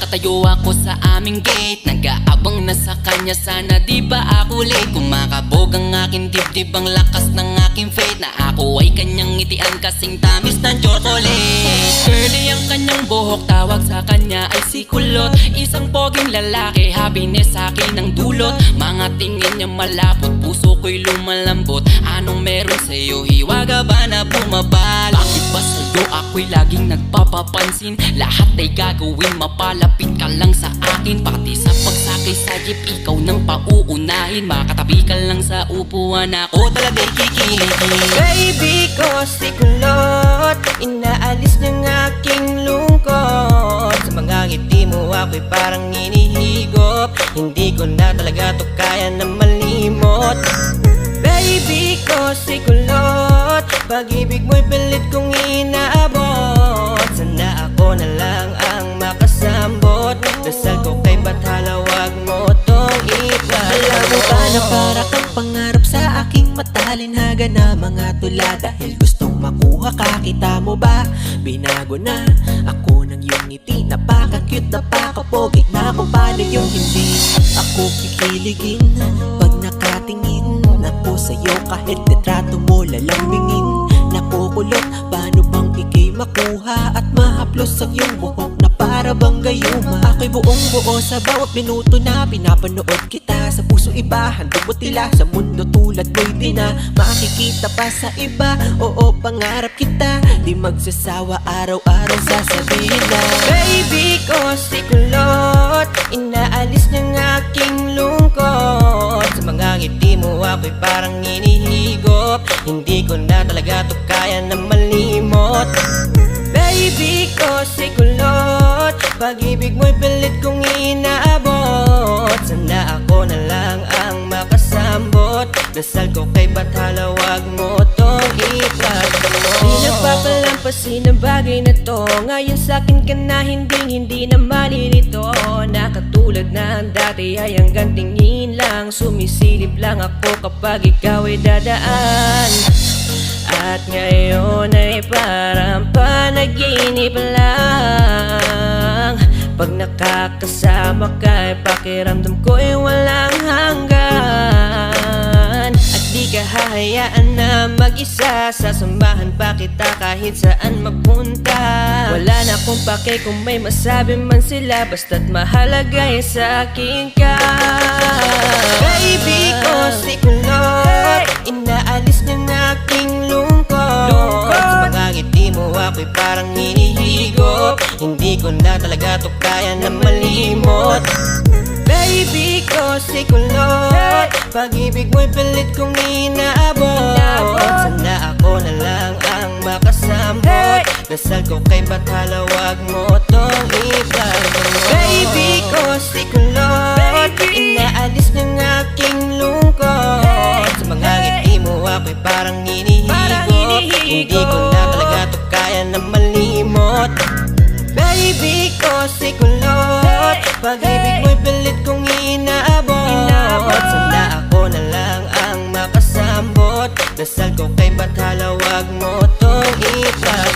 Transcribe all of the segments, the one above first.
nakatayo ako sa aming gate, nag-aabang na sa kanya, sana di ba ako late. Kumakabog ang aking dibdib, ang lakas ng aking faith, na ako ay kanyang ngitian kasing tamis ng chocolate. Curly ang kanyang buhok, tawag sa kanya ay si Kulot. Isang poging lalaki, happiness sa akin ang dulot. Mga tingin niya malapot, puso ko'y lumalambot. Anong meron sa'yo, hiwaga ba na bumabal? Bakit ba sa'yo ako'y laging nagpapapansin? Lahat ay gagawin, mapalapit ka lang sa akin. Pati sa pagsakay sa jeep, ikaw nang pauunahin. Makatabi ka lang sa upuan, ako talaga'y kikiligin. Baby ko si Kulot, inaalis ng aking lungkot. Sa mga ngiti mo ako'y parang hinihigop. Hindi ko na talaga to kaya na malimot. Baby ko si Kulot, pag-ibig mo'y pilit kong inaabot. Sana ako na lang ang makasambot. Dasal ko kay Bathala, wag mo tong ipalamot. Alam mo ba na para kang pangarap sa aking matalinhaga na mga tula? Dahil gustong makuha ka, kita mo ba? Binago na ako ng iyong ngiti, napaka-cute, napaka-pogi. Na kung paano yung hindi ako kikiligin pag nakatingin ako sa'yo, kahit litrato mo lalambingin. Nakukulot, paano bang ikay makuha at mahaplos ang iyong buhok na para bang gayuma? Ako'y buong buo sa bawat minuto na pinapanood kita. Sa puso iba, handog mo tila, sa mundo tulad mo'y di na makikita pa sa iba. Oo, pangarap kita, di magsasawa, araw-araw sasabihin na Baby ko si Kulot, inaalis ng aking lungkot. Sa mga ngiti mo ako'y parang hinihigop. Hindi ko na talaga to kaya na malimot. Baby ko si Kulot, pag-ibig mo'y pilit kong inaabot. Sana ako na lang ang makasambot. Dasal ko kay Bathala, wag mo tong ipalamot. Di nagpapalampasin ang bagay na to. Ngayon sa'kin ka na hindi na malinito. Na katulad na ang dati ay hanggang tingin lang. Sumisilip lang ako kapag ikaw ay dadaan. At ngayon ay parang panaginip lang. Pag nakakasama ka, pakiramdam ko ay walang hanggan. At di ka hahayaan na mag-isa, sasamahan pa kita kahit saan magpunta. Wala na akong pake kung may masabi man sila, basta't mahalaga ay sa akin ka. Baby ko si Kulot, inaalis ng aking lungkot. Sa mga ngiti mo ako'y parang hinihigop. Hindi ko na talaga to kaya na malimot. Baby ko si Kulot, pag-ibig mo'y pilit kong inaabot. Sana ako na lang ang makasambot. Dasal ko kay Bathala, wag mo tong ipalamot. Baby ko si Kulot, inaalis ng aking lungkot. Sa mga ngiti mo ako'y parang hinihigop. Hindi ko na talaga to kaya na malimot. Baby ko si Kulot, pag-ibig mo'y pilit kong inaabot. Sana ako na lang ang makasambot. Dasal ko kay Bathala, wag mo tong ipalamot.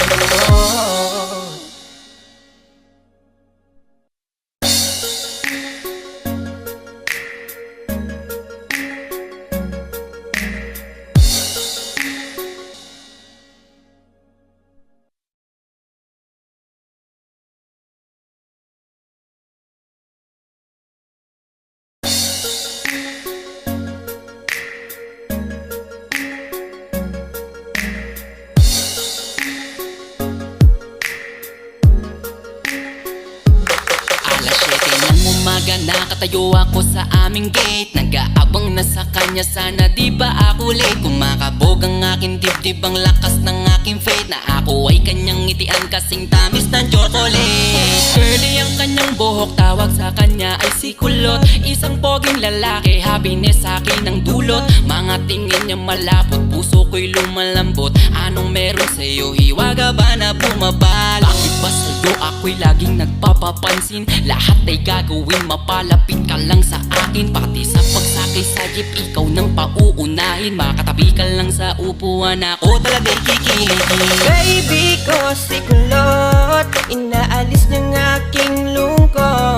Nakatayo ako sa aming gate, nag-aabang na sa kanya, sana di ba ako late. Kumakabog ang aking dibdib, ang lakas ng aking faith, na ako ay kanyang ngitian kasing tamis ng chocolate. Curly ang kanyang buhok, tawag sa kanya ay si Kulot. Isang poging lalaki, happiness sa akin ang dulot. Mga tingin niya malapot, puso ko'y lumalambot. Anong meron sa'yo, hiwaga ba na bumabal? Bakit ba sa'yo ako'y laging nagpapapansin? Lahat ay gagawin, mapalapit ka lang sa akin. Pati sa pagsakay sa jeep, ikaw nang pauunahin. Makatabi ka lang sa upuan, ako talaga'y kikiligin. Baby ko si Kulot, inaalis ng aking lungkot.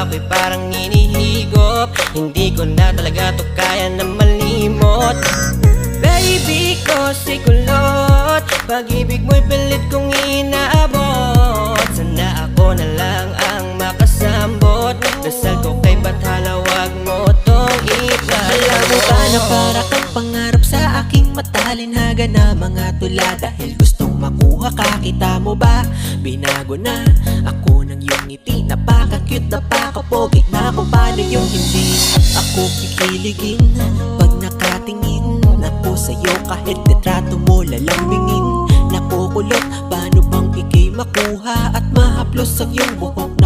ako'y parang hinihigop. Hindi ko na talaga to kaya na malimot. Baby ko si kulot, pag-ibig mo'y pilit kong inaabot. Sana ako na lang ang makasambot. Dasal ko kay Bathala, wag mo tong ipalabot. Alam mo ba na para kang pangarap sa aking matalinhaga na mga tula. Dahil gustong makuha ka, kita mo ba? Binago na ako ng iyong ngiti. Napaka-cute, napaka-pogi na kung paano yung hindi ako kikiligin. Pag nakatingin ako sa'yo, kahit litrato mo lalambingin. Nakukulot, paano bang ikay makuha at mahaplos ang iyong buhok